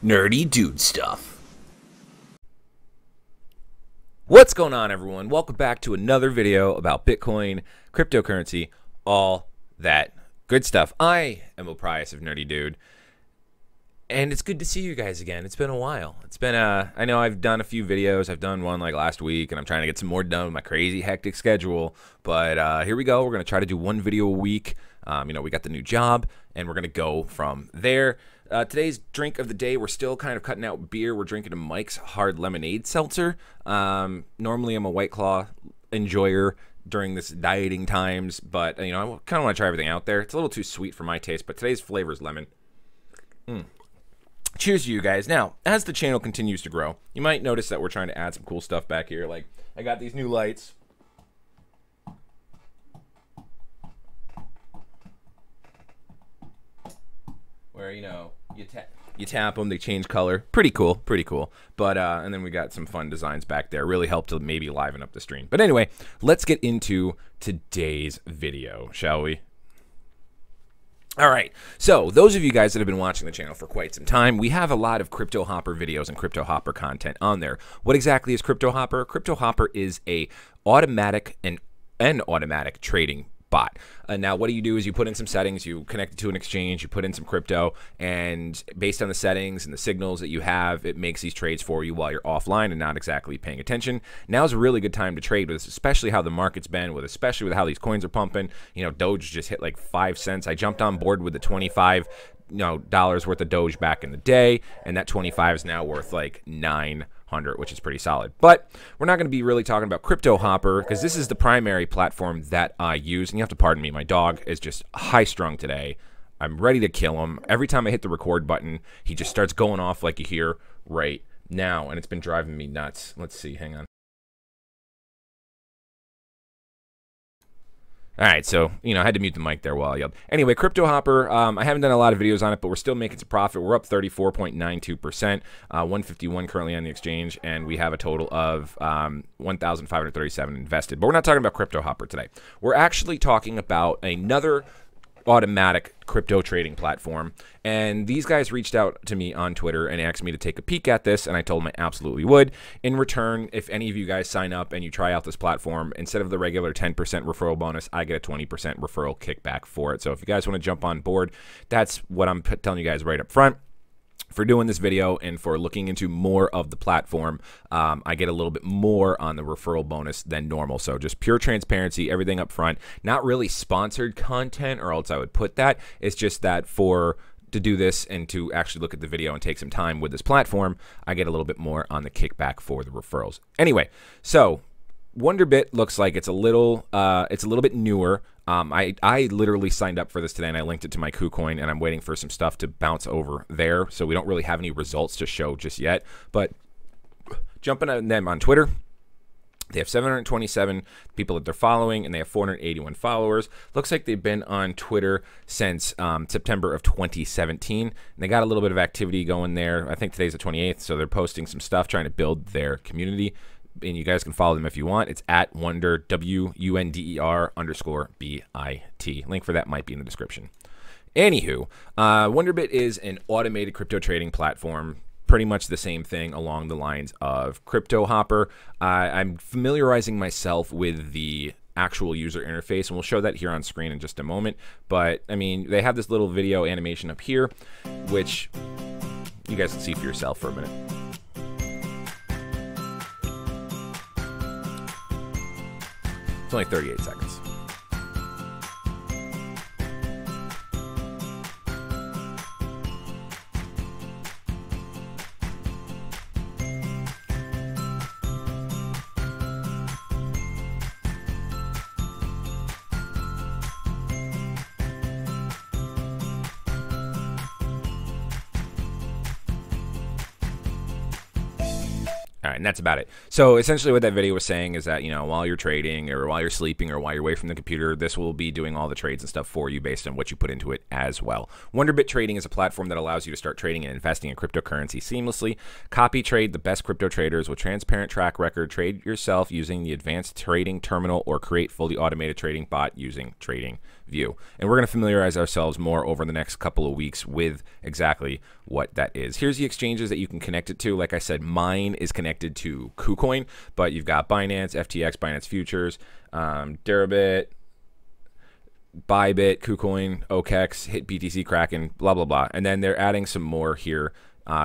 nerdy dude stuff. What's going on, everyone? Welcome back to another video about Bitcoin, cryptocurrency, all that good stuff. I am Oprius of Nerdy Dude, and it's good to see you guys again. It's been a while. It's been I know I've done a few videos. I've done one like last week, and I'm trying to get some more done with my crazy hectic schedule. But here we go. We're gonna try to do one video a week. You know, we got the new job, and we're gonna go from there. Today's drink of the day, we're still kind of cutting out beer. We're drinking a Mike's Hard Lemonade Seltzer. Normally, I'm a White Claw enjoyer during this dieting times, but you know, I kind of want to try everything out there. It's a little too sweet for my taste, but today's flavor is lemon. Cheers to you guys. Now, as the channel continues to grow, you might notice that we're trying to add some cool stuff back here. Like, I got these new lights. Where, you know, you tap them, they change color. Pretty cool, pretty cool. But and then we got some fun designs back there. Really helped to maybe liven up the stream. But anyway, let's get into today's video, shall we? All right, so those of you guys that have been watching the channel for quite some time, we have a lot of CryptoHopper videos and CryptoHopper content on there. What exactly is CryptoHopper? CryptoHopper is a automatic automatic trading bot. Now, what you do is you put in some settings, you connect it to an exchange, you put in some crypto, and based on the settings and the signals that you have, it makes these trades for you while you're offline and not exactly paying attention. Now's a really good time to trade with this, especially how the market's been, especially with how these coins are pumping. You know, Doge just hit like 5 cents. I jumped on board with the $25 worth of Doge back in the day, and that 25 is now worth like 900, which is pretty solid. But we're not going to be really talking about CryptoHopper because this is the primary platform that I use. And you have to pardon me, my dog is just high-strung today. I'm ready to kill him. Every time I hit the record button, he just starts going off like you hear right now, and it's been driving me nuts. Let's see, hang on. All right, so, you know, I had to mute the mic there while I yelled. Anyway, CryptoHopper, I haven't done a lot of videos on it, but we're still making some profit. We're up 34.92%, 151 currently on the exchange, and we have a total of 1,537 invested. But we're not talking about CryptoHopper today. We're actually talking about another automatic crypto trading platform, and these guys reached out to me on Twitter and asked me to take a peek at this, and I told them I absolutely would. In return, if any of you guys sign up and you try out this platform, instead of the regular 10% referral bonus, I get a 20% referral kickback for it. So if you guys want to jump on board, that's what I'm telling you guys right up front. For doing this video and for looking into more of the platform, I get a little bit more on the referral bonus than normal. So just pure transparency, everything up front. Not really sponsored content, or else I would put that. It's just that to do this and to actually look at the video and take some time with this platform, I get a little bit more on the kickback for the referrals. Anyway, so Wonderbit looks like it's a little bit newer. I literally signed up for this today, and I linked it to my KuCoin, and I'm waiting for some stuff to bounce over there. So we don't really have any results to show just yet. But jumping on them on Twitter, they have 727 people that they're following, and they have 481 followers. Looks like they've been on Twitter since September of 2017. And they got a little bit of activity going there. I think today's the 28th, so they're posting some stuff, trying to build their community. And you guys can follow them if you want. It's at Wunder, WUNDER_BIT. Link for that might be in the description. Anywho, Wonderbit is an automated crypto trading platform, pretty much the same thing along the lines of CryptoHopper. I'm familiarizing myself with the actual user interface, and we'll show that here on screen in just a moment. But, I mean, they have this little video animation up here, which you guys can see for yourself for a minute. It's only 38 seconds. All right, and that's about it. So essentially what that video was saying is that, you know, while you're trading or while you're sleeping or while you're away from the computer, this will be doing all the trades and stuff for you based on what you put into it as well. Wonderbit Trading is a platform that allows you to start trading and investing in cryptocurrency seamlessly. Copy trade the best crypto traders with transparent track record. Trade yourself using the advanced trading terminal or create fully automated trading bot using trading view. And we're going to familiarize ourselves more over the next couple of weeks with exactly what that is. Here's the exchanges that you can connect it to. Like I said, mine is connected to KuCoin, but you've got Binance, FTX, Binance Futures, Deribit, Bybit, KuCoin, OKEx, Hit BTC, Kraken, blah, blah, blah. And then they're adding some more here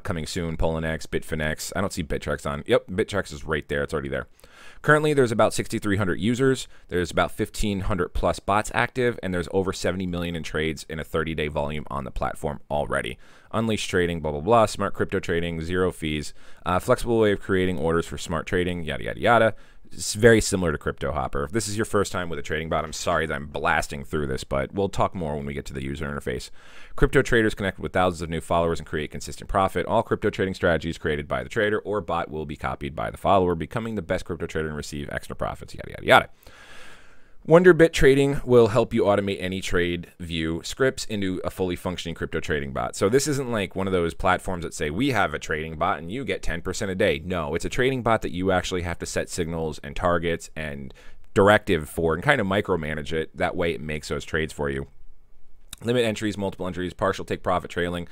coming soon. Poloniex, Bitfinex. I don't see Bittrex on. Yep, Bittrex is right there. It's already there. Currently, there's about 6,300 users. There's about 1,500 plus bots active, and there's over 70 million in trades in a 30-day volume on the platform already. Unleashed trading, blah, blah, blah. Smart crypto trading, zero fees. Flexible way of creating orders for smart trading, yada, yada, yada. It's very similar to CryptoHopper. If this is your first time with a trading bot, I'm sorry that I'm blasting through this, but we'll talk more when we get to the user interface. Crypto traders connect with thousands of new followers and create consistent profit. All crypto trading strategies created by the trader or bot will be copied by the follower, becoming the best crypto trader and receive extra profits, yada, yada, yada. Wonderbit Trading will help you automate any trade view scripts into a fully functioning crypto trading bot. So this isn't like one of those platforms that say, we have a trading bot and you get 10% a day. No, it's a trading bot that you actually have to set signals and targets and directive for and kind of micromanage it. That way it makes those trades for you. Limit entries, multiple entries, partial take profit, trailing,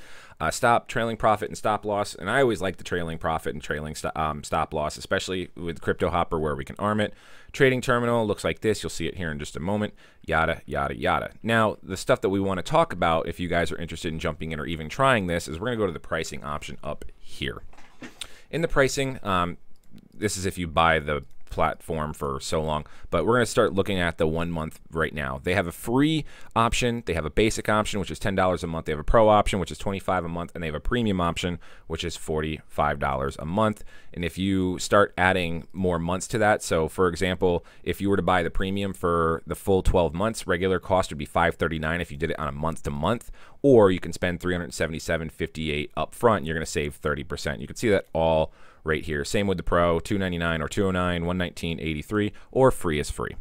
stop, trailing profit, and stop loss. And I always like the trailing profit and trailing stop loss, especially with CryptoHopper where we can arm it. Trading terminal looks like this. You'll see it here in just a moment. Yada, yada, yada. Now, the stuff that we want to talk about, if you guys are interested in jumping in or even trying this, is we're going to go to the pricing option up here. In the pricing, this is if you buy the platform for so long, but we're going to start looking at the 1 month right now. They have a free option, they have a basic option, which is $10 a month, they have a pro option, which is $25 a month, and they have a premium option, which is $45 a month. And if you start adding more months to that, so for example, if you were to buy the premium for the full 12 months, regular cost would be $539 if you did it on a month to month, or you can spend $377.58 up front, you're going to save 30%. You can see that all right here. Same with the Pro, $299 or $209, $119.83, or free is free.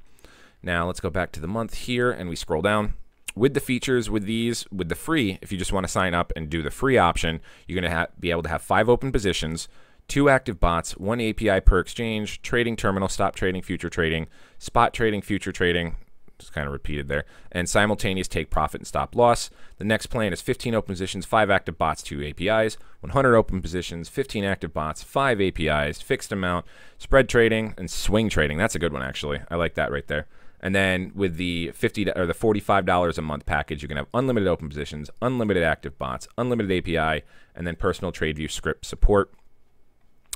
Now let's go back to the month here and we scroll down. With the features, with these, with the free, if you just want to sign up and do the free option, you're going to be able to have 5 open positions, 2 active bots, 1 API per exchange, trading terminal, stop trading, future trading, spot trading, future trading, just kind of repeated there, and simultaneous take profit and stop loss. The next plan is 15 open positions, 5 active bots, 2 APIs, 100 open positions, 15 active bots, 5 APIs, fixed amount, spread trading, and swing trading. That's a good one, actually. I like that right there. And then with the $45 a month package, you can have unlimited open positions, unlimited active bots, unlimited API, and then personal TradeView script support.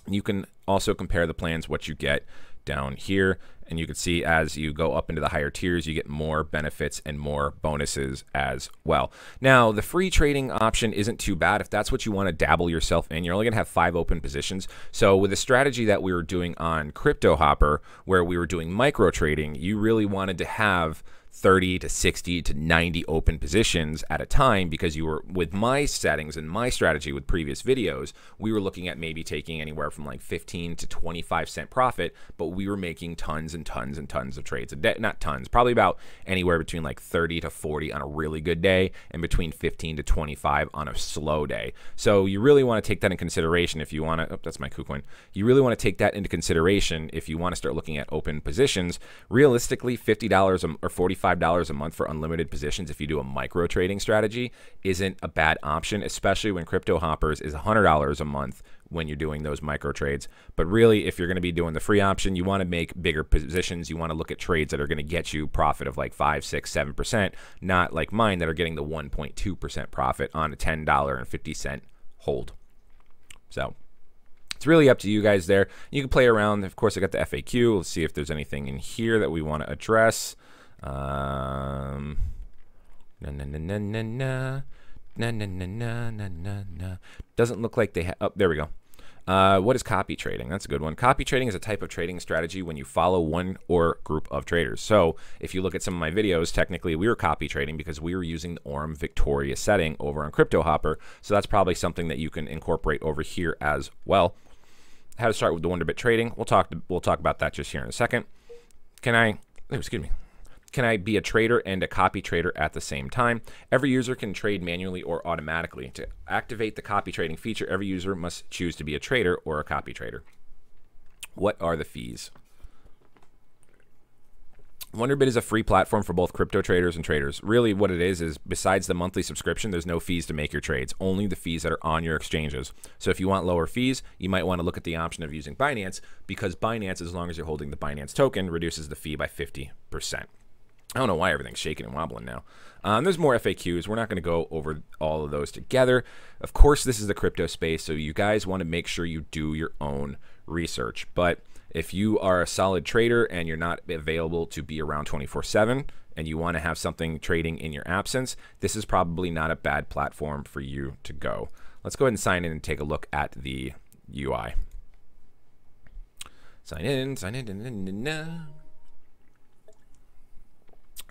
You can also compare the plans, what you get down here, and you can see as you go up into the higher tiers, you get more benefits and more bonuses as well. Now, the free trading option isn't too bad if that's what you want to dabble yourself in. You're only going to have 5 open positions. So with the strategy that we were doing on CryptoHopper, where we were doing micro trading, you really wanted to have 30 to 60 to 90 open positions at a time, because you were, with my settings and my strategy with previous videos, we were looking at maybe taking anywhere from like 15 to 25 cent profit, but we were making tons and tons and tons of trades a day. Not tons, probably about anywhere between like 30 to 40 on a really good day and between 15 to 25 on a slow day. So you really want to take that in consideration if you want to, oh, that's my KuCoin. You really want to take that into consideration if you want to start looking at open positions. Realistically, $50 or $45 a month for unlimited positions if you do a micro trading strategy isn't a bad option, especially when CryptoHoppers is $100 a month when you're doing those micro trades. But really, if you're going to be doing the free option, you want to make bigger positions. You want to look at trades that are going to get you profit of like 5, 6, 7%, not like mine that are getting the 1.2% profit on a $10.50 hold. So it's really up to you guys there. You can play around. Of course, I got the FAQ. Let's see if there's anything in here that we want to address. Doesn't look like they have. Oh, there we go. What is copy trading? That's a good one. Copy trading is a type of trading strategy when you follow one or group of traders. So if you look at some of my videos, technically we were copy trading because we were using the Orem Victoria setting over on CryptoHopper. So that's probably something that you can incorporate over here as well. How to start with the Wonderbit trading? We'll talk about that just here in a second. Can I be a trader and a copy trader at the same time? Every user can trade manually or automatically. To activate the copy trading feature, every user must choose to be a trader or a copy trader. What are the fees? Wonderbit is a free platform for both crypto traders and traders. Really what it is besides the monthly subscription, there's no fees to make your trades, only the fees that are on your exchanges. So if you want lower fees, you might want to look at the option of using Binance, because Binance, as long as you're holding the Binance token, reduces the fee by 50%. I don't know why everything's shaking and wobbling now. There's more FAQs. We're not going to go over all of those together. Of course, this is the crypto space, so you guys want to make sure you do your own research. But if you are a solid trader and you're not available to be around 24/7 and you want to have something trading in your absence, this is probably not a bad platform for you to go. Let's go ahead and sign in and take a look at the UI. Sign in.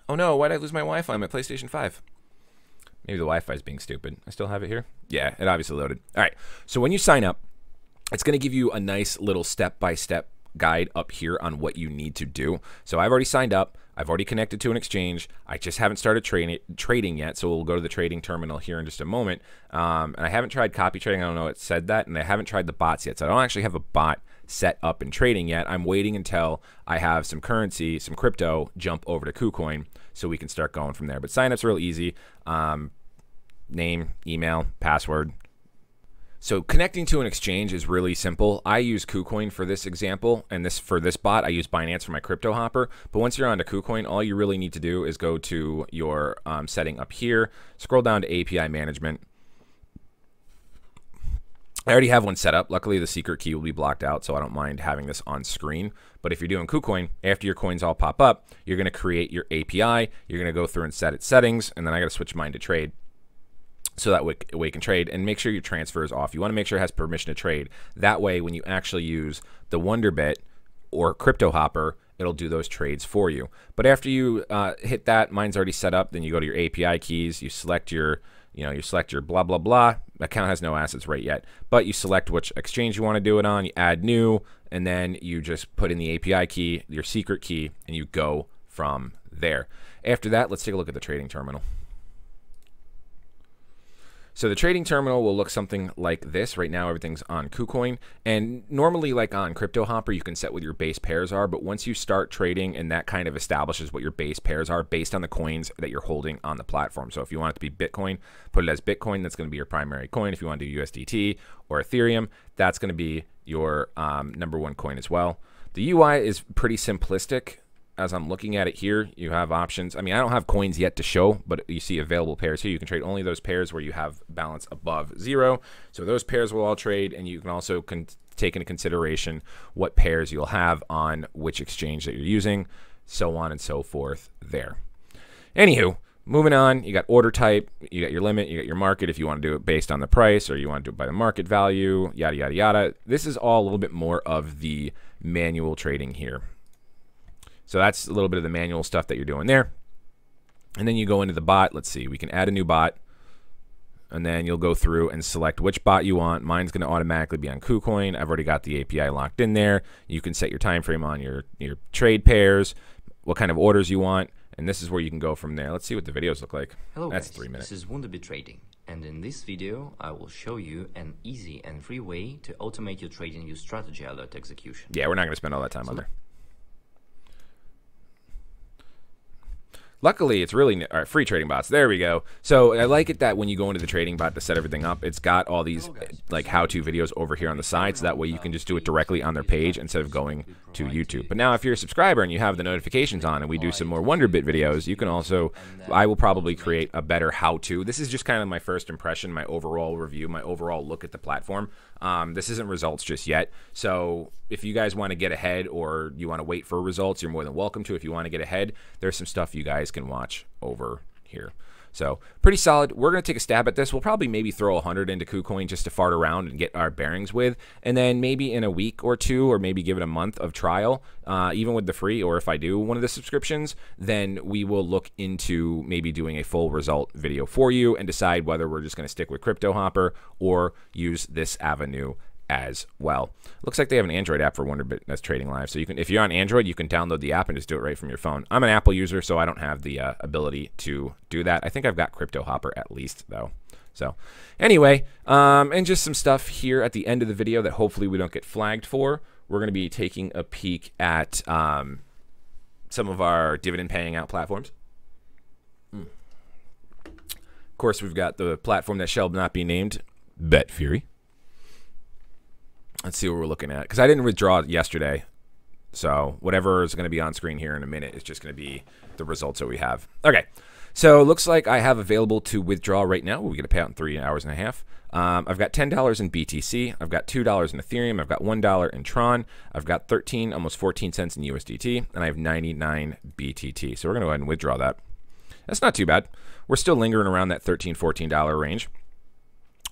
Oh no, why did I lose my Wi-Fi on my PlayStation 5? Maybe the Wi-Fi is being stupid. I still have it here? Yeah, it obviously loaded. All right, so when you sign up, it's going to give you a nice little step-by-step guide up here on what you need to do. So I've already signed up. I've already connected to an exchange. I just haven't started trading yet, so we'll go to the trading terminal here in just a moment. And I haven't tried copy trading. I don't know it said that, and I haven't tried the bots yet. So I don't actually have a bot set up in trading yet. I'm waiting until I have some currency, some crypto, jump over to KuCoin so we can start going from there. But sign up's real easy. Name, email, password. So connecting to an exchange is really simple. I use KuCoin for this example, and for this bot, I use Binance for my CryptoHopper. But once you're on to KuCoin, all you really need to do is go to your setting up here, scroll down to API management. I already have one set up. Luckily, the secret key will be blocked out, so I don't mind having this on screen. But if you're doing KuCoin, after your coins all pop up, you're going to create your API. You're going to go through and set its settings, and then I got to switch mine to trade so that way you can trade, and make sure your transfer is off. You want to make sure it has permission to trade. That way, when you actually use the Wonderbit or CryptoHopper, it'll do those trades for you. But after you hit that, mine's already set up. Then you go to your API keys. You select your you select your blah, blah, blah. Account has no assets right yet, but you select which exchange you want to do it on. You add new, and then you just put in the API key, your secret key, and you go from there. After that, let's take a look at the trading terminal. So the trading terminal will look something like this. Right now, everything's on KuCoin. And normally, like on CryptoHopper, you can set what your base pairs are. But once you start trading, and that kind of establishes what your base pairs are based on the coins that you're holding on the platform. So if you want it to be Bitcoin, put it as Bitcoin. That's going to be your primary coin. If you want to do USDT or Ethereum, that's going to be your #1 coin as well. The UI is pretty simplistic. As I'm looking at it here, you have options. I mean, I don't have coins yet to show, but you see available pairs here. You can trade only those pairs where you have balance above 0. So those pairs will all trade, and you can also take into consideration what pairs you'll have on which exchange that you're using, so on and so forth there. Anywho, moving on, you got order type, you got your limit, you got your market if you want to do it based on the price, or you want to do it by the market value, yada, yada, yada. This is all a little bit more of the manual trading here. So that's a little bit of the manual stuff that you're doing there. And then you go into the bot. Let's see. We can add a new bot. And then you'll go through and select which bot you want. Mine's going to automatically be on KuCoin. I've already got the API locked in there. You can set your time frame on your trade pairs, what kind of orders you want. And this is where you can go from there. Let's see what the videos look like. Hello That's guys, 3 minutes. This is Wonderbit Trading. And in this video, I will show you an easy and free way to automate your trading use strategy alert execution. Yeah, we're not going to spend all that time on there. Luckily, it's really free trading bots. There we go. So I like it that when you go into the trading bot to set everything up, it's got all these like how-to videos over here on the side, so that way you can just do it directly on their page instead of going to YouTube. But now if you're a subscriber and you have the notifications on and we do some more Wonderbit videos, you can also, I will probably create a better how-to. This is just kind of my first impression, my overall review, my overall look at the platform. This isn't results just yet. So if you guys want to get ahead or you want to wait for results, you're more than welcome to. If you want to get ahead, there's some stuff you guys can watch over here. So pretty solid. We're going to take a stab at this. We'll probably maybe throw 100 into KuCoin just to fart around and get our bearings with. And then maybe in a week or two, or maybe give it a month of trial, even with the free, or if I do one of the subscriptions, then we will look into maybe doing a full result video for you and decide whether we're just going to stick with CryptoHopper or use this avenue as well. Looks like they have an Android app for Wonderbit that's trading live. So you can, if you're on Android, you can download the app and just do it right from your phone. I'm an Apple user, so I don't have the ability to do that. I think I've got CryptoHopper at least, though. So anyway, and just some stuff here at the end of the video that hopefully we don't get flagged for. We're going to be taking a peek at some of our dividend paying out platforms. Of course, we've got the platform that shall not be named, BetFury. Let's see what we're looking at, because I didn't withdraw yesterday. So whatever is going to be on screen here in a minute is just going to be the results that we have. Okay, so it looks like I have available to withdraw right now. We're going to pay out in 3 hours and a half. I've got $10 in BTC. I've got $2 in Ethereum. I've got $1 in Tron. I've got 13, almost 14 cents in USDT, and I have 99 BTT. So we're going to go ahead and withdraw that. That's not too bad. We're still lingering around that $13, $14 range.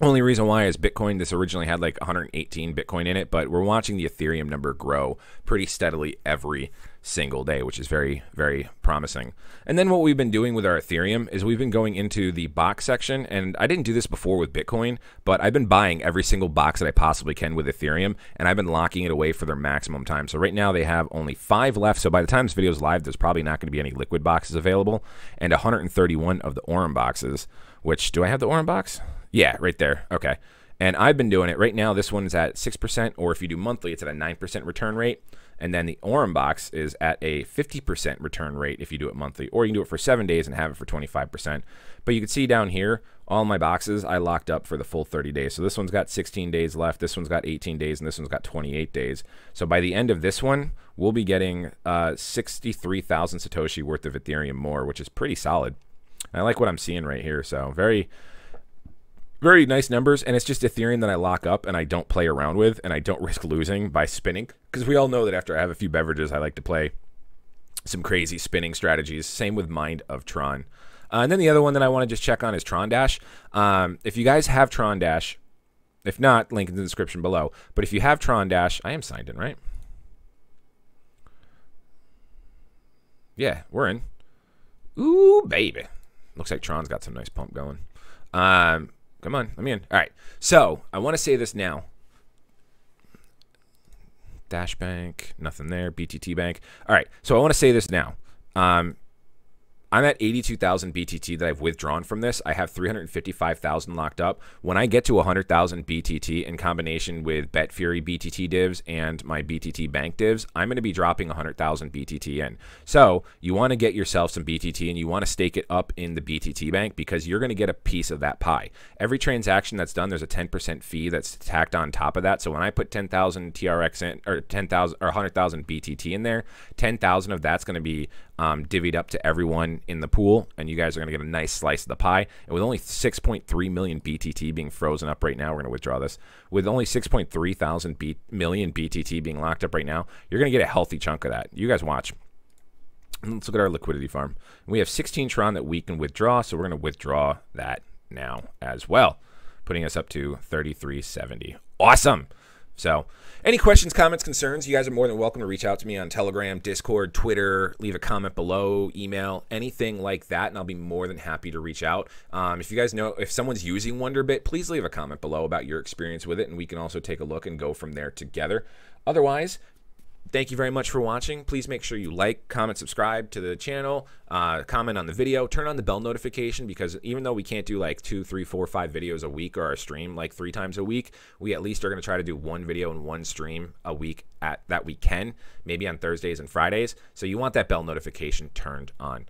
Only reason why is Bitcoin. This originally had like 118 Bitcoin in it, but we're watching the Ethereum number grow pretty steadily every single day, which is very, very promising. And then what we've been doing with our Ethereum is we've been going into the box section, and I didn't do this before with Bitcoin, but I've been buying every single box that I possibly can with Ethereum, and I've been locking it away for their maximum time. So right now they have only 5 left, so by the time this video is live, there's probably not going to be any liquid boxes available, and 131 of the Aurum boxes, which, do I have the Aurum box? Yeah, right there. Okay. And I've been doing it. Right now, this one's at 6%, or if you do monthly, it's at a 9% return rate. And then the Aurum box is at a 50% return rate if you do it monthly, or you can do it for 7 days and have it for 25%. But you can see down here, all my boxes I locked up for the full 30 days. So this one's got 16 days left, this one's got 18 days, and this one's got 28 days. So by the end of this one, we'll be getting 63,000 Satoshi worth of Ethereum more, which is pretty solid. And I like what I'm seeing right here. So very nice numbers, and it's just Ethereum that I lock up and I don't play around with, and I don't risk losing by spinning, because we all know that after I have a few beverages, I like to play some crazy spinning strategies. Same with Mind of Tron. And then the other one that I want to just check on is Tron Dash. If you guys have Tron Dash, if not, link in the description below. But if you have Tron Dash, I am signed in, right? Yeah, we're in. Ooh, baby. Looks like Tron's got some nice pump going. Come on, let me in. All right, so I want to say this now. Dash Bank, nothing there. BTT Bank. All right, so I want to say this now. I'm at 82,000 BTT that I've withdrawn from this. I have 355,000 locked up. When I get to 100,000 BTT in combination with BetFury BTT divs and my BTT bank divs, I'm going to be dropping 100,000 BTT in. So you want to get yourself some BTT, and you want to stake it up in the BTT bank, because you're going to get a piece of that pie. Every transaction that's done, there's a 10% fee that's tacked on top of that. So when I put 10,000 TRX in, or 10,000 or 100,000 BTT in there, 10,000 of that's going to be divvied up to everyone in the pool, and you guys are going to get a nice slice of the pie. And with only 6.3 million BTT being frozen up right now, we're going to withdraw this. With only 6.3 million BTT being locked up right now, you're going to get a healthy chunk of that. You guys watch. Let's look at our liquidity farm. We have 16 Tron that we can withdraw, so we're going to withdraw that now as well, putting us up to 3370. Awesome. So any questions, comments, concerns, you guys are more than welcome to reach out to me on Telegram, Discord, Twitter, leave a comment below, email, anything like that, and I'll be more than happy to reach out. If you guys know, if someone's using Wonderbit, please leave a comment below about your experience with it, and we can also take a look and go from there together. Otherwise, thank you very much for watching. Please make sure you like, comment, subscribe to the channel, comment on the video, turn on the bell notification, because even though we can't do like 2, 3, 4, 5 videos a week, or our stream like 3 times a week, we at least are going to try to do 1 video and 1 stream a week that we can, maybe on Thursdays and Fridays. So you want that bell notification turned on.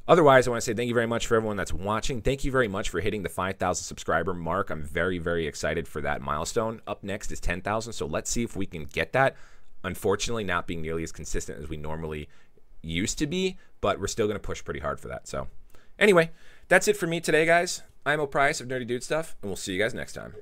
Otherwise, I want to say thank you very much for everyone that's watching. Thank you very much for hitting the 5,000 subscriber mark. I'm very, very excited for that milestone. Up next is 10,000, so let's see if we can get that. Unfortunately, not being nearly as consistent as we normally used to be, but we're still going to push pretty hard for that. So anyway, that's it for me today, guys. I'm O'Price of Nerdy Dude Stuff, and we'll see you guys next time.